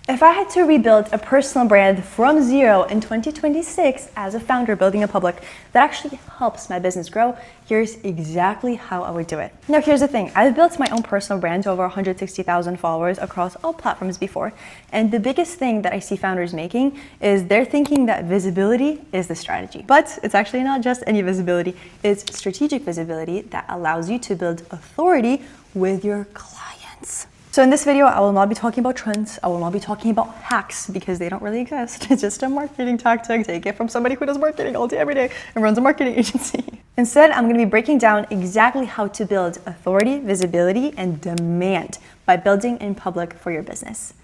If I had to rebuild a personal brand from zero in 2026 as a founder building a public that actually helps my business grow, here's exactly how I would do it. Now, here's the thing. I've built my own personal brand to over 160,000 followers across all platforms before. And the biggest thing that I see founders making is they're thinking that visibility is the strategy. But it's actually not just any visibility. It's strategic visibility that allows you to build authority with your clients. So in this video, I will not be talking about trends. I will not be talking about hacks because they don't really exist. It's just a marketing tactic. Take it from somebody who does marketing all day, every day, and runs a marketing agency. Instead, I'm going to be breaking down exactly how to build authority, visibility, and demand by building in public for your business.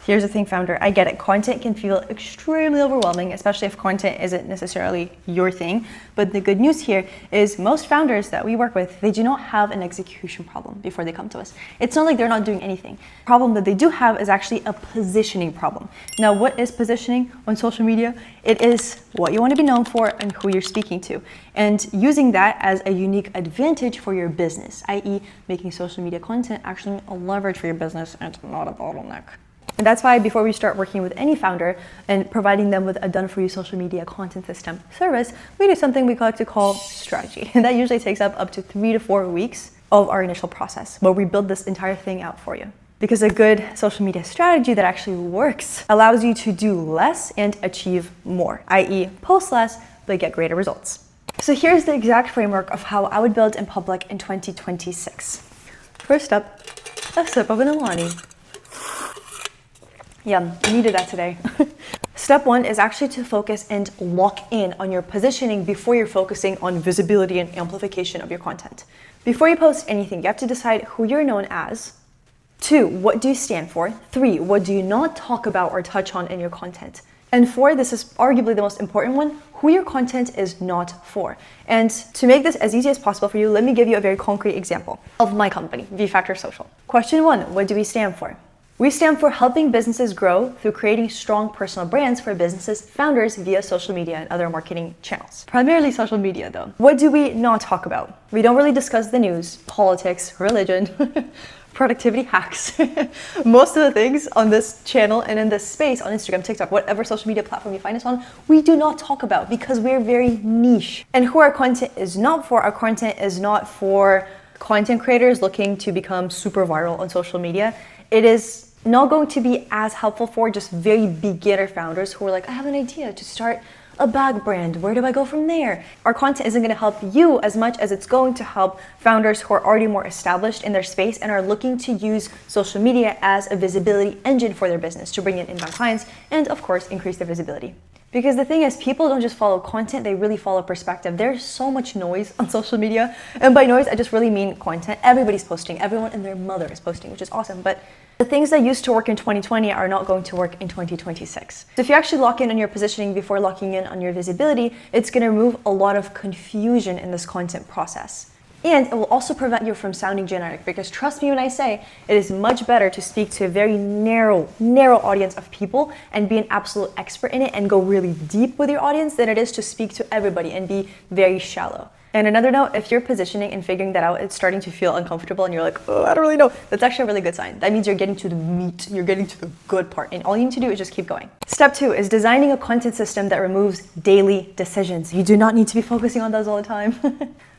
Here's the thing, founder, I get it. Content can feel extremely overwhelming, especially if content isn't necessarily your thing. But the good news here is most founders that we work with, they do not have an execution problem before they come to us. It's not like they're not doing anything. The problem that they do have is actually a positioning problem. Now, what is positioning on social media? It is what you want to be known for and who you're speaking to, and using that as a unique advantage for your business, i.e. making social media content actually a leverage for your business and not a bottleneck. And that's why before we start working with any founder and providing them with a done-for-you social media content system service, we do something we like to call strategy. And that usually takes up to 3 to 4 weeks of our initial process, where we build this entire thing out for you. Because a good social media strategy that actually works allows you to do less and achieve more, i.e. post less, but get greater results. So here's the exact framework of how I would build in public in 2026. First up, a sip of an Alani. Yum, I needed that today. Step 1 is actually to focus and lock in on your positioning before you're focusing on visibility and amplification of your content. Before you post anything, you have to decide who you're known as. 2, what do you stand for? 3, what do you not talk about or touch on in your content? And 4, this is arguably the most important one, who your content is not for. And to make this as easy as possible for you, let me give you a very concrete example of my company, VFactor Social. Question 1, what do we stand for? We stand for helping businesses grow through creating strong personal brands for businesses, founders via social media and other marketing channels. Primarily social media though. What do we not talk about? We don't really discuss the news, politics, religion, productivity hacks. Most of the things on this channel and in this space on Instagram, TikTok, whatever social media platform you find us on, we do not talk about because we're very niche. And who our content is not for, our content is not for content creators looking to become super viral on social media. It is not going to be as helpful for just very beginner founders who are like, I have an idea to start a bag brand. Where do I go from there? Our content isn't going to help you as much as it's going to help founders who are already more established in their space and are looking to use social media as a visibility engine for their business to bring in inbound clients and, of course, increase their visibility. Because the thing is, people don't just follow content, they really follow perspective. There's so much noise on social media. And by noise, I just really mean content. Everybody's posting. Everyone and their mother is posting, which is awesome. But the things that used to work in 2020 are not going to work in 2026. So if you actually lock in on your positioning before locking in on your visibility, it's going to remove a lot of confusion in this content process. And it will also prevent you from sounding generic, because trust me when I say it is much better to speak to a very narrow audience of people and be an absolute expert in it and go really deep with your audience than it is to speak to everybody and be very shallow. And another note, if you're positioning and figuring that out, it's starting to feel uncomfortable and you're like, oh, I don't really know. That's actually a really good sign. That means you're getting to the meat, you're getting to the good part. And all you need to do is just keep going. Step 2 is designing a content system that removes daily decisions. You do not need to be focusing on those all the time.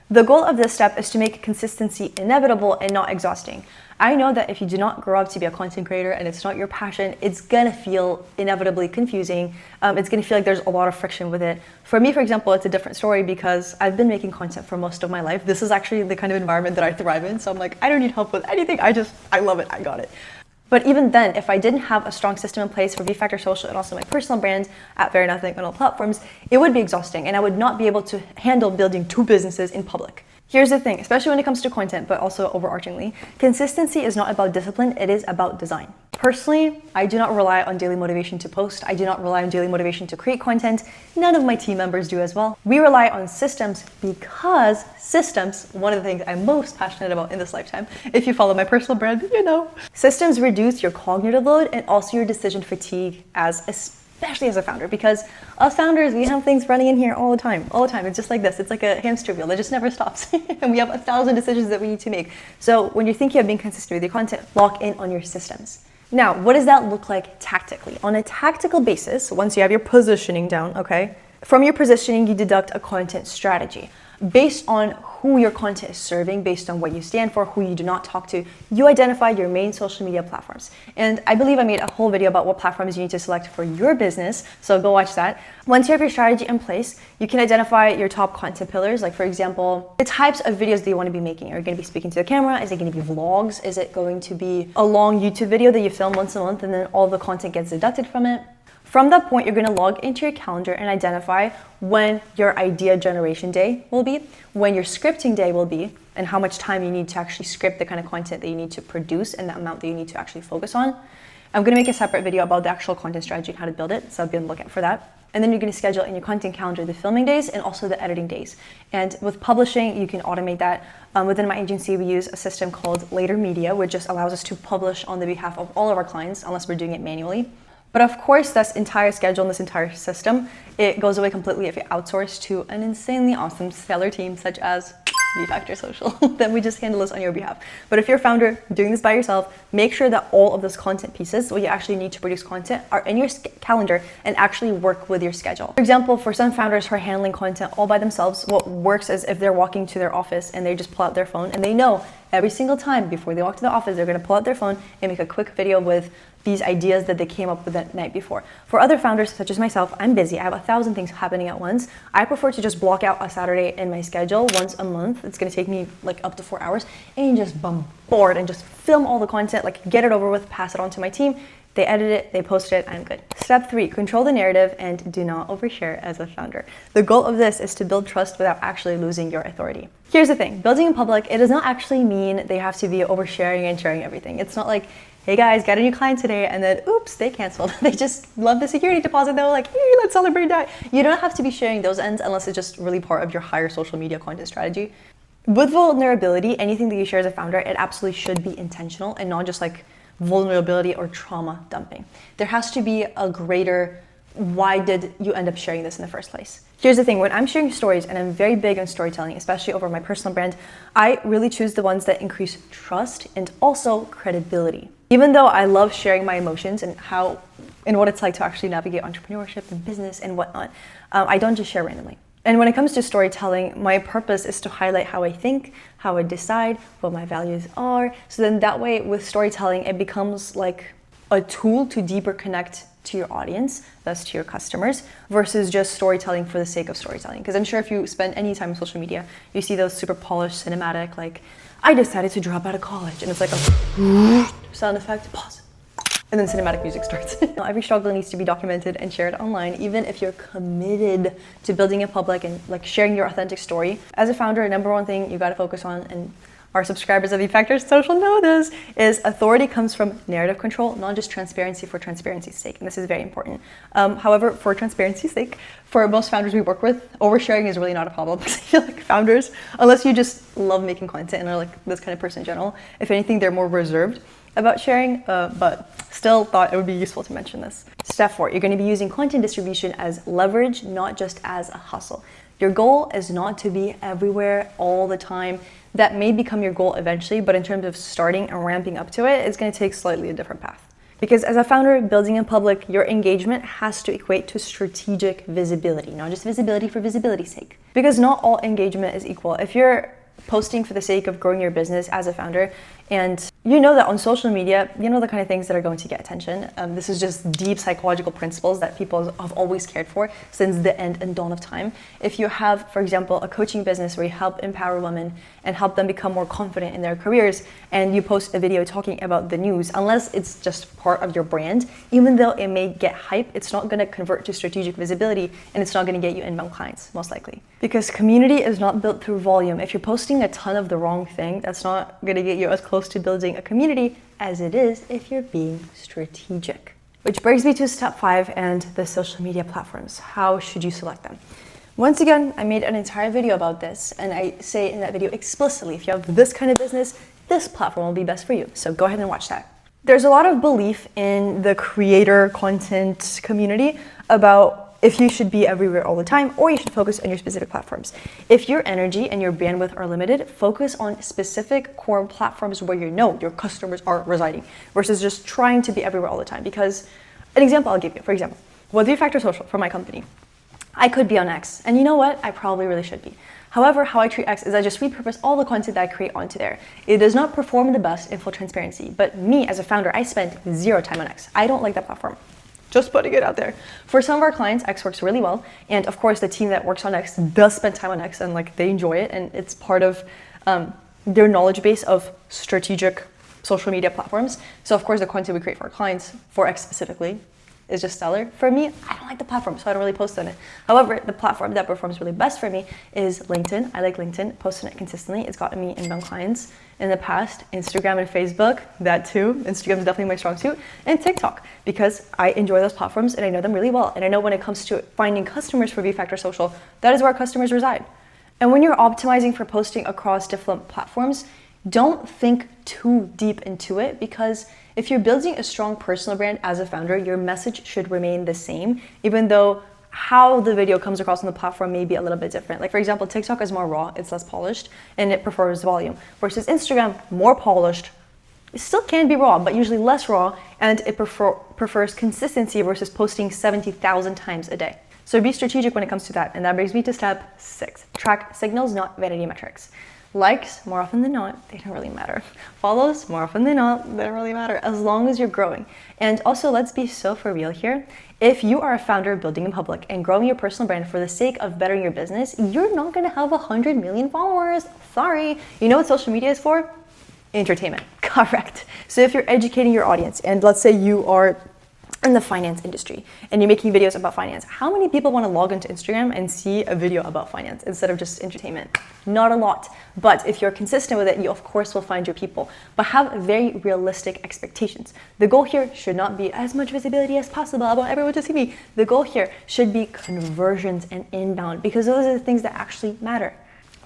The goal of this step is to make consistency inevitable and not exhausting. I know that if you do not grow up to be a content creator and it's not your passion, it's gonna feel inevitably confusing. It's gonna feel like there's a lot of friction with it. For me, for example, it's a different story because I've been making content for most of my life. This is actually the kind of environment that I thrive in. So I'm like, I don't need help with anything. I love it, I got it. But even then, if I didn't have a strong system in place for VFactor Social and also my personal brand at Very Nothing on all platforms, it would be exhausting and I would not be able to handle building 2 businesses in public. Here's the thing, especially when it comes to content, but also overarchingly, consistency is not about discipline, it is about design. Personally, I do not rely on daily motivation to post. I do not rely on daily motivation to create content. None of my team members do as well. We rely on systems because systems, one of the things I'm most passionate about in this lifetime, if you follow my personal brand, you know. Systems reduce your cognitive load and also your decision fatigue especially as a founder, because us founders, we have things running in here all the time. It's just like this. It's like a hamster wheel that just never stops. And we have 1,000 decisions that we need to make. So when you're thinking of being consistent with your content, lock in on your systems. Now, what does that look like tactically? On a tactical basis, once you have your positioning down, okay, from your positioning, you deduct a content strategy. Based on who your content is serving, based on what you stand for, who you do not talk to, you identify your main social media platforms. And I believe I made a whole video about what platforms you need to select for your business, so go watch that. Once you have your strategy in place, you can identify your top content pillars, like for example, the types of videos that you want to be making. Are you going to be speaking to the camera? Is it going to be vlogs? Is it going to be a long YouTube video that you film once a month and then all the content gets deducted from it? From that point, you're going to log into your calendar and identify when your idea generation day will be, when your scripting day will be, and how much time you need to actually script the kind of content that you need to produce and the amount that you need to actually focus on. I'm going to make a separate video about the actual content strategy and how to build it, so be on the lookout for that. And then you're going to schedule in your content calendar the filming days and also the editing days. And with publishing, you can automate that. Within my agency, we use a system called Later Media, which just allows us to publish on the behalf of all of our clients, unless we're doing it manually. But of course, this entire schedule and this entire system, it goes away completely if you outsource to an insanely awesome stellar team such as Factor Social. Then we just handle this on your behalf. But if you're a founder doing this by yourself, make sure that all of those content pieces, what you actually need to produce content, are in your calendar and actually work with your schedule. For example, for some founders who are handling content all by themselves, what works is if they're walking to their office and they just pull out their phone and they know every single time before they walk to the office, they're going to pull out their phone and make a quick video with these ideas that they came up with the night before. For other founders, such as myself, I'm busy. I have 1,000 things happening at once. I prefer to just block out a Saturday in my schedule once a month. It's gonna take me like up to 4 hours and just bombard and just film all the content, like get it over with, pass it on to my team. They edit it, they post it, I'm good. Step 3, control the narrative and do not overshare as a founder. The goal of this is to build trust without actually losing your authority. Here's the thing, building in public, it does not actually mean they have to be oversharing and sharing everything. It's not like, hey guys, got a new client today, and then oops, they canceled. They just love the security deposit. They were like, hey, let's celebrate that. You don't have to be sharing those ends unless it's just really part of your higher social media content strategy. With vulnerability, anything that you share as a founder, it absolutely should be intentional and not just like vulnerability or trauma dumping. There has to be a greater, why did you end up sharing this in the first place? Here's the thing, when I'm sharing stories, and I'm very big on storytelling, especially over my personal brand, I really choose the ones that increase trust and also credibility. Even though I love sharing my emotions and what it's like to actually navigate entrepreneurship and business and whatnot, I don't just share randomly. And when it comes to storytelling, my purpose is to highlight how I think, how I decide, what my values are. So then that way with storytelling, it becomes like a tool to deeper connect to your audience, thus to your customers, versus just storytelling for the sake of storytelling. Because I'm sure if you spend any time on social media, you see those super polished, cinematic, like, I decided to drop out of college, and it's like a sound effect, pause, and then cinematic music starts. Every struggle needs to be documented and shared online, even if you're committed to building in public and like sharing your authentic story. As a founder, number one thing you gotta focus on, and our subscribers of Factor Social know this, is authority comes from narrative control, not just transparency for transparency's sake. And this is very important. However, for transparency's sake, for most founders we work with, oversharing is really not a problem. Because I feel like founders, unless you just love making content and are like this kind of person in general, if anything, they're more reserved about sharing, but still thought it would be useful to mention this. Step 4, you're going to be using content distribution as leverage, not just as a hustle. Your goal is not to be everywhere all the time. That may become your goal eventually, but in terms of starting and ramping up to it, it's going to take slightly a different path. Because as a founder building in public, your engagement has to equate to strategic visibility, not just visibility for visibility's sake. Because not all engagement is equal. If you're posting for the sake of growing your business as a founder, and you know that on social media, you know the kind of things that are going to get attention. This is just deep psychological principles that people have always cared for since the end and dawn of time. If you have, for example, a coaching business where you help empower women and help them become more confident in their careers, and you post a video talking about the news, unless it's just part of your brand, even though it may get hype, it's not going to convert to strategic visibility, and it's not going to get you inbound clients, most likely. Because community is not built through volume. If you're posting a ton of the wrong thing, that's not going to get you as close to building a community as it is if you're being strategic. Which brings me to step 5 and the social media platforms. How should you select them? Once again, I made an entire video about this, and I say in that video explicitly, if you have this kind of business, this platform will be best for you. So go ahead and watch that. There's a lot of belief in the creator content community about if you should be everywhere all the time, or you should focus on your specific platforms. If your energy and your bandwidth are limited, focus on specific core platforms where you know your customers are residing versus just trying to be everywhere all the time. Because an example I'll give you, for example, with Factor Social for my company, I could be on X, and you know what? I probably really should be. However, how I treat X is I just repurpose all the content that I create onto there. It does not perform the best in full transparency, but me as a founder, I spend 0 time on X. I don't like that platform. Just putting it out there. For some of our clients, X works really well, and of course the team that works on X does spend time on X, and like they enjoy it, and it's part of their knowledge base of strategic social media platforms. So of course the content we create for our clients, for X specifically, is just stellar. For me, I don't like the platform, so I don't really post on it. However, the platform that performs really best for me is LinkedIn. I like LinkedIn, posting it consistently. It's gotten me inbound clients in the past. Instagram and Facebook, that too. Instagram is definitely my strong suit. And TikTok, because I enjoy those platforms and I know them really well. And I know when it comes to finding customers for Factor Social, that is where our customers reside. And when you're optimizing for posting across different platforms, don't think too deep into it, because if you're building a strong personal brand as a founder, your message should remain the same, even though how the video comes across on the platform may be a little bit different. Like for example, TikTok is more raw, it's less polished, and it prefers volume. Versus Instagram, more polished, it still can be raw, but usually less raw, and it prefers consistency versus posting 70,000 times a day. So be strategic when it comes to that. And that brings me to step 6. Track signals, not vanity metrics. Likes, more often than not, they don't really matter. Follows, more often than not, they don't really matter, as long as you're growing. And also, let's be so for real here. If you are a founder building in public and growing your personal brand for the sake of bettering your business, you're not gonna have 100 million followers. Sorry. You know what social media is for? Entertainment. Correct. So if you're educating your audience, and let's say you are in the finance industry and you're making videos about finance, how many people want to log into Instagram and see a video about finance instead of just entertainment? Not a lot. But if you're consistent with it, you of course will find your people, but have very realistic expectations. The goal here should not be as much visibility as possible. I want everyone to see me. The goal here should be conversions and inbound, because those are the things that actually matter.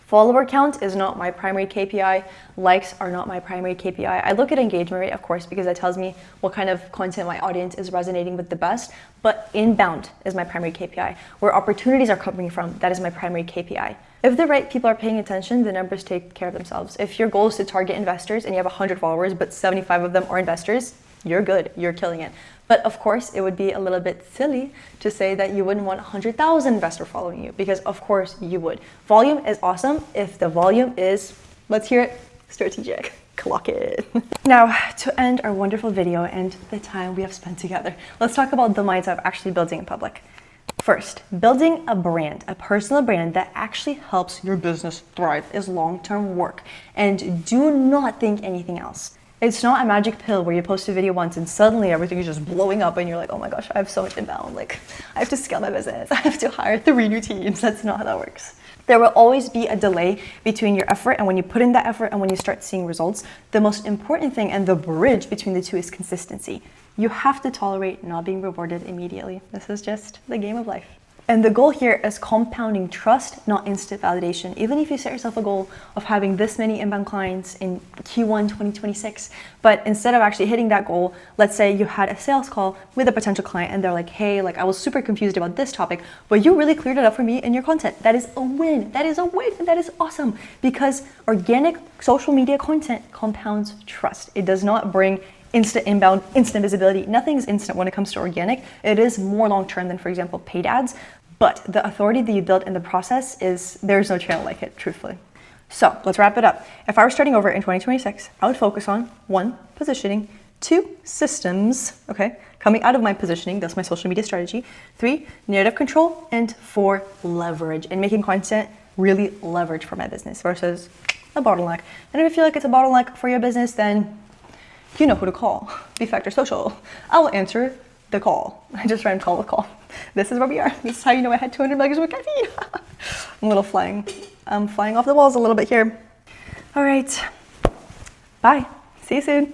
Follower count is not my primary KPI. Likes are not my primary KPI. I look at engagement rate, of course, because that tells me what kind of content my audience is resonating with the best. But inbound is my primary KPI. Where opportunities are coming from, that is my primary KPI. If the right people are paying attention, the numbers take care of themselves. If your goal is to target investors and you have 100 followers, but 75 of them are investors, you're good, you're killing it. But of course, it would be a little bit silly to say that you wouldn't want 100,000 investors following you, because of course you would. Volume is awesome if the volume is, let's hear it, strategic. Clock it. Now, to end our wonderful video and the time we have spent together, let's talk about the mindset of actually building in public. First, building a brand, a personal brand that actually helps your business thrive is long-term work, and do not think anything else. It's not a magic pill where you post a video once and suddenly everything is just blowing up and you're like, oh my gosh, I have so much inbound. Like, I have to scale my business. I have to hire 3 new teams. That's not how that works. There will always be a delay between your effort and when you put in that effort and when you start seeing results. The most important thing and the bridge between the two is consistency. You have to tolerate not being rewarded immediately. This is just the game of life. And the goal here is compounding trust, not instant validation. Even if you set yourself a goal of having this many inbound clients in Q1 2026, but instead of actually hitting that goal, let's say you had a sales call with a potential client and they're like, hey, like I was super confused about this topic, but you really cleared it up for me in your content. That is a win. That is a win. And that is awesome, because organic social media content compounds trust. It does not bring instant inbound, instant visibility. Nothing is instant when it comes to organic. It is more long-term than, for example, paid ads. But the authority that you build in the process is, there's no channel like it, truthfully. So let's wrap it up. If I were starting over in 2026, I would focus on 1, positioning, 2, systems, okay, coming out of my positioning, that's my social media strategy, 3, narrative control, and 4, leverage, and making content really leverage for my business versus a bottleneck. And if you feel like it's a bottleneck for your business, then you know who to call. Factor Social. I will answer the call. I just ran call with call. This is where we are. This is how you know I had 200 milligrams of caffeine. I'm a little flying. I'm flying off the walls a little bit here. All right. Bye. See you soon.